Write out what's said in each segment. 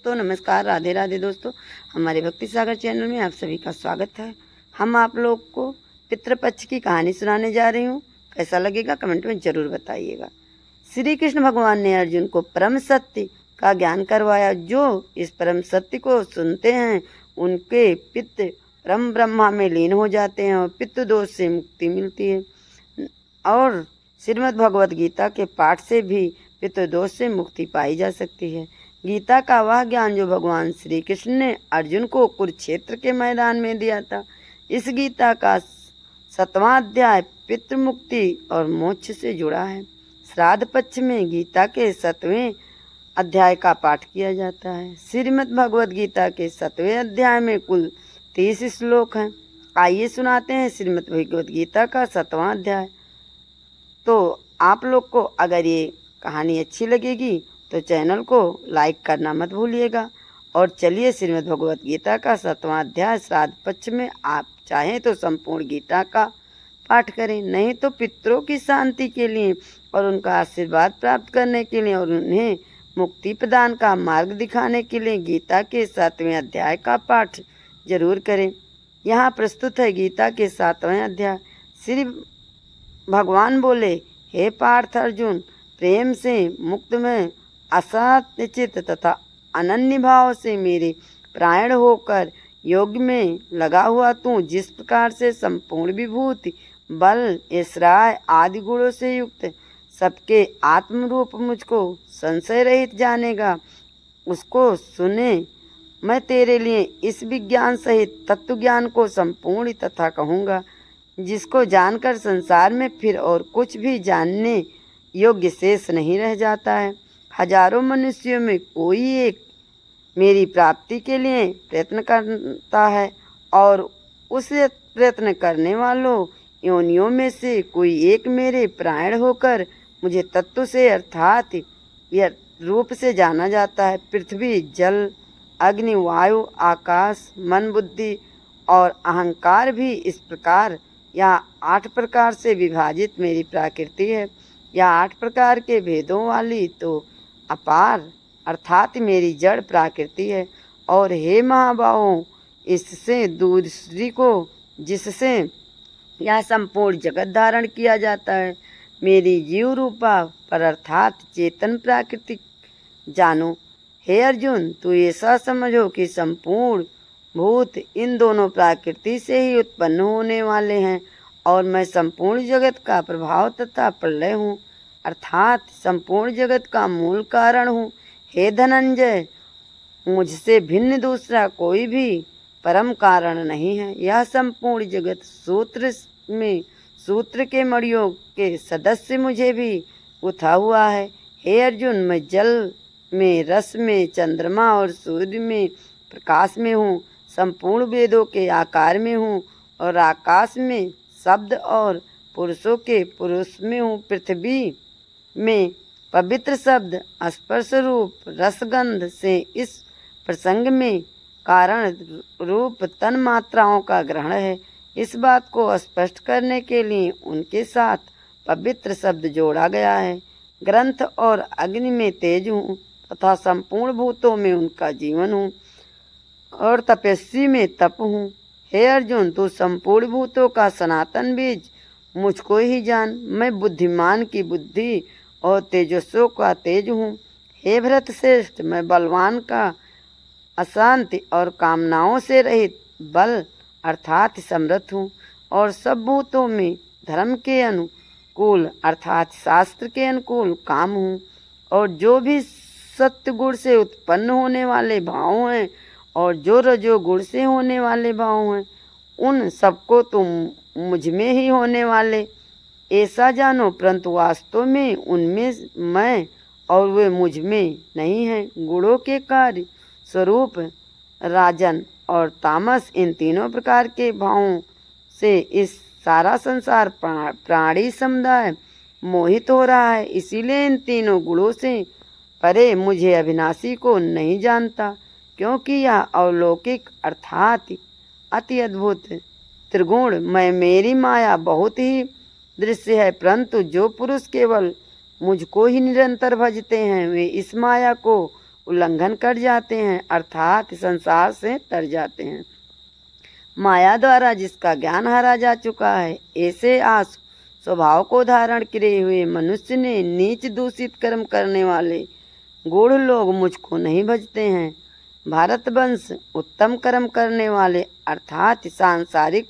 तो नमस्कार, राधे राधे दोस्तों। हमारे भक्ति सागर चैनल में आप सभी का स्वागत है। हम आप लोग को पितृपक्ष की कहानी सुनाने जा रही हूँ। कैसा लगेगा कमेंट में ज़रूर बताइएगा। श्री कृष्ण भगवान ने अर्जुन को परम सत्य का ज्ञान करवाया। जो इस परम सत्य को सुनते हैं उनके पितृ परम ब्रह्मा में लीन हो जाते हैं और पितृ दोष से मुक्ति मिलती है। और श्रीमद् भगवद गीता के पाठ से भी पितृदोष से मुक्ति पाई जा सकती है। गीता का वह ज्ञान जो भगवान श्री कृष्ण ने अर्जुन को कुरुक्षेत्र के मैदान में दिया था। इस गीता का 7वां अध्याय पितृमुक्ति और मोक्ष से जुड़ा है। श्राद्ध पक्ष में गीता के 7वें अध्याय का पाठ किया जाता है। श्रीमद् भगवद गीता के 7वें अध्याय में कुल 30 श्लोक हैं। आइए सुनाते हैं श्रीमद् भगवद गीता का 7वां अध्याय। तो आप लोग को अगर ये कहानी अच्छी लगेगी तो चैनल को लाइक करना मत भूलिएगा। और चलिए श्रीमद् भगवद गीता का 7वां अध्याय श्राद्ध पक्ष में आप चाहें तो संपूर्ण गीता का पाठ करें, नहीं तो पितरों की शांति के लिए और उनका आशीर्वाद प्राप्त करने के लिए और उन्हें मुक्ति प्रदान का मार्ग दिखाने के लिए गीता के 7वें अध्याय का पाठ जरूर करें। यहाँ प्रस्तुत है गीता के 7वें अध्याय। श्री भगवान बोले, हे पार्थ अर्जुन, प्रेम से मुक्त में असत्य चित्त तथा अनन्य भाव से मेरे प्राण होकर योग में लगा हुआ तू जिस प्रकार से संपूर्ण विभूति बल ऐश्वर्य आदि गुणों से युक्त सबके आत्मरूप मुझको संशय रहित जानेगा, उसको सुने। मैं तेरे लिए इस विज्ञान सहित तत्व ज्ञान को संपूर्ण तथा कहूँगा, जिसको जानकर संसार में फिर और कुछ भी जानने योग्य शेष नहीं रह जाता है। हजारों मनुष्यों में कोई एक मेरी प्राप्ति के लिए प्रयत्न करता है और उस प्रयत्न करने वालों योनियों में से कोई एक मेरे प्राण होकर मुझे तत्व से अर्थात यह रूप से जाना जाता है। पृथ्वी, जल, अग्नि, वायु, आकाश, मन, बुद्धि और अहंकार भी इस प्रकार या 8 प्रकार से विभाजित मेरी प्रकृति है। या 8 प्रकार के भेदों वाली तो अपार अर्थात मेरी जड़ प्रकृति है। और हे महाबाहों, इससे दूसरी को जिससे यह संपूर्ण जगत धारण किया जाता है मेरी जीव रूपा पर अर्थात चेतन प्रकृति जानो। हे अर्जुन, तू ऐसा समझो कि संपूर्ण भूत इन दोनों प्रकृति से ही उत्पन्न होने वाले हैं और मैं संपूर्ण जगत का प्रभाव तथा प्रलय हूँ, अर्थात संपूर्ण जगत का मूल कारण हूँ। हे धनंजय, मुझसे भिन्न दूसरा कोई भी परम कारण नहीं है। यह संपूर्ण जगत सूत्र के मणियों के सदस्य मुझे भी गुथा हुआ है। हे अर्जुन, मैं जल में, रस में, चंद्रमा और सूर्य में प्रकाश में हूँ, संपूर्ण वेदों के आकार में हूँ और आकाश में शब्द और पुरुषों के पुरुष में हूँ। पृथ्वी में पवित्र शब्द स्पर्श रूप रसगंध से इस प्रसंग में कारण रूप तन मात्राओं का ग्रहण है। इस बात को स्पष्ट करने के लिए उनके साथ पवित्र शब्द जोड़ा गया है। ग्रंथ और अग्नि में तेज हूँ तथा संपूर्ण भूतों में उनका जीवन हूँ और तपस्वी में तप हूँ। हे अर्जुन, तू संपूर्ण भूतों का सनातन बीज मुझको ही जान। मैं बुद्धिमान की बुद्धि और तेजस्वियों का तेज हूँ। हे भरत श्रेष्ठ, मैं बलवान का अशांति और कामनाओं से रहित बल अर्थात समर्थ हूँ और सब भूतों में धर्म के अनुकूल अर्थात शास्त्र के अनुकूल काम हूँ। और जो भी सत्य गुण से उत्पन्न होने वाले भाव हैं और जो रजोगुण से होने वाले भाव हैं उन सबको तुम मुझ में ही होने वाले ऐसा जानो, परंतु वास्तव में उनमें मैं और वे मुझ में नहीं हैं। गुणों के कार्य स्वरूप राजन और तामस इन तीनों प्रकार के भावों से इस सारा संसार प्राणी समुदाय मोहित हो रहा है। इसीलिए इन तीनों गुणों से परे मुझे अविनाशी को नहीं जानता, क्योंकि यह अलौकिक अर्थात अति अद्भुत त्रिगुण मैं मेरी माया बहुत ही दृश्य है। परंतु जो पुरुष केवल मुझको ही निरंतर भजते हैं वे इस माया को उल्लंघन कर जाते हैं, अर्थात संसार से तर जाते हैं। माया द्वारा जिसका ज्ञान हारा जा चुका है, ऐसे आस स्वभाव को धारण किए हुए मनुष्य ने नीच दूषित कर्म करने वाले गूढ़ लोग मुझको नहीं भजते हैं। भारतवंश उत्तम कर्म करने वाले अर्थात सांसारिक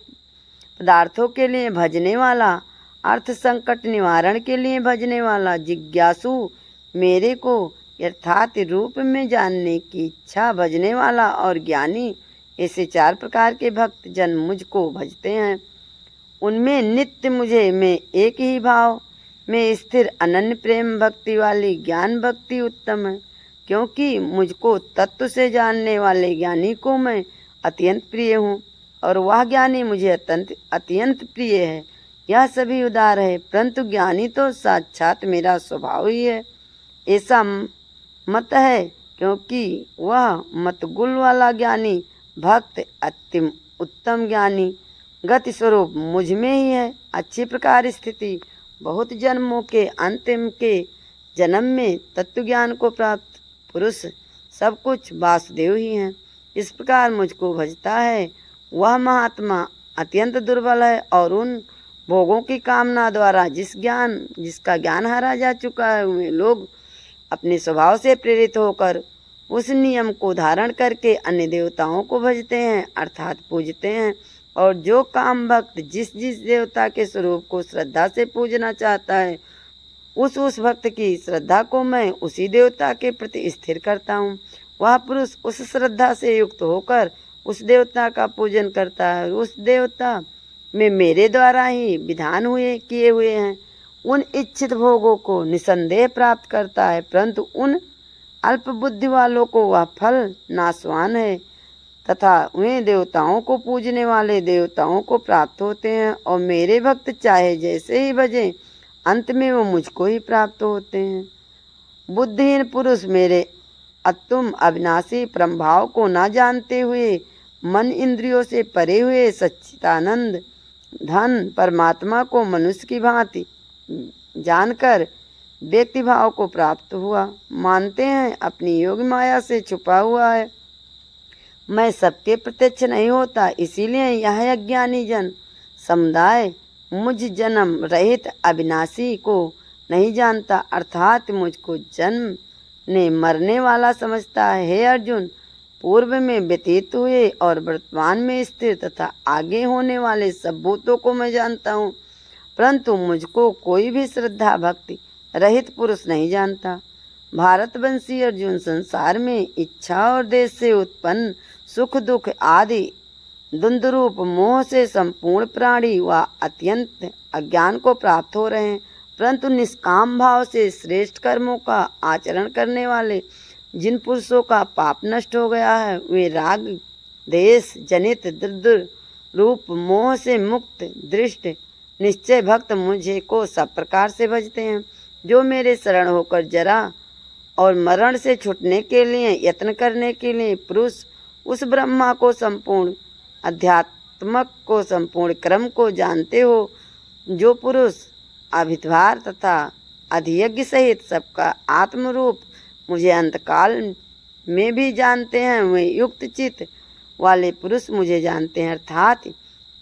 पदार्थों के लिए भजने वाला, अर्थ संकट निवारण के लिए भजने वाला, जिज्ञासु, मेरे को यथार्थ रूप में जानने की इच्छा भजने वाला और ज्ञानी, ऐसे 4 प्रकार के भक्त जन मुझको भजते हैं। उनमें नित्य मुझे में एक ही भाव में स्थिर अनन्य प्रेम भक्ति वाली ज्ञान भक्ति उत्तम है, क्योंकि मुझको तत्व से जानने वाले ज्ञानी को मैं अत्यंत प्रिय हूँ और वह ज्ञानी मुझे अत्यंत प्रिय है। यह सभी उदार है, परंतु ज्ञानी तो साक्षात मेरा स्वभाव ही है, ऐसा मत है, क्योंकि वह मतगुल वाला ज्ञानी भक्त अति उत्तम ज्ञानी गति स्वरूप मुझ में ही है। अच्छी प्रकार स्थिति बहुत जन्मों के अंतिम के जन्म में तत्व ज्ञान को प्राप्त पुरुष सब कुछ वासुदेव ही हैं। इस प्रकार मुझको भजता है वह महात्मा अत्यंत दुर्बल है और उन भोगों की कामना द्वारा जिसका ज्ञान हारा जा चुका है, वे लोग अपने स्वभाव से प्रेरित होकर उस नियम को धारण करके अन्य देवताओं को भजते हैं अर्थात पूजते हैं। और जो काम भक्त जिस देवता के स्वरूप को श्रद्धा से पूजना चाहता है, उस भक्त की श्रद्धा को मैं उसी देवता के प्रति स्थिर करता हूँ। वह पुरुष उस श्रद्धा से युक्त होकर उस देवता का पूजन करता है। उस देवता में मेरे द्वारा ही विधान किए हुए हैं उन इच्छित भोगों को निसंदेह प्राप्त करता है, परंतु उन अल्प बुद्धि वालों को वह फल नाशवान है तथा वे देवताओं को पूजने वाले देवताओं को प्राप्त होते हैं और मेरे भक्त चाहे जैसे ही भजें अंत में वो मुझको ही प्राप्त होते हैं। बुद्धिहीन पुरुष मेरे अतुम अविनाशी परमभाव को न जानते हुए मन इंद्रियों से परे हुए सच्चिदानंद धन परमात्मा को मनुष्य की भांति जानकर व्यक्ति भाव को प्राप्त हुआ मानते हैं, अपनी योग माया से छुपा हुआ है। मैं सबके प्रत्यक्ष नहीं होता, इसीलिए यह अज्ञानी जन समुदाय मुझ जन्म रहित अविनाशी को नहीं जानता, अर्थात मुझको जन्म ने मरने वाला समझता है। हे अर्जुन, पूर्व में व्यतीत हुए और वर्तमान में स्थिर तथा आगे होने वाले सब भूतों को मैं जानता हूँ, परंतु मुझको कोई भी श्रद्धा भक्ति रहित पुरुष नहीं जानता। भारतवंशी अर्जुन, संसार में इच्छा और देश से उत्पन्न सुख दुख आदि द्वंद्वरूप मोह से संपूर्ण प्राणी व अत्यंत अज्ञान को प्राप्त हो रहे हैं, परंतु निष्काम भाव से श्रेष्ठ कर्मों का आचरण करने वाले जिन पुरुषों का पाप नष्ट हो गया है, वे राग देश जनित द्वंद्व रूप मोह से मुक्त दृष्ट निश्चय भक्त मुझे को सब प्रकार से भजते हैं। जो मेरे शरण होकर जरा और मरण से छूटने के लिए यत्न करने के लिए पुरुष उस ब्रह्मा को संपूर्ण अध्यात्मक को संपूर्ण क्रम को जानते हो, जो पुरुष अभिद्वार तथा अधियज्ञ सहित सबका आत्मरूप मुझे अंतकाल में भी जानते हैं, वे युक्त चित्त वाले पुरुष मुझे जानते हैं अर्थात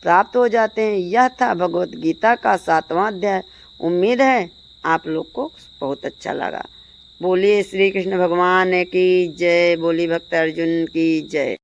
प्राप्त हो जाते हैं। यह था भगवत गीता का 7वां अध्याय। उम्मीद है आप लोग को बहुत अच्छा लगा। बोलिए श्री कृष्ण भगवान की जय, बोली भक्त अर्जुन की जय।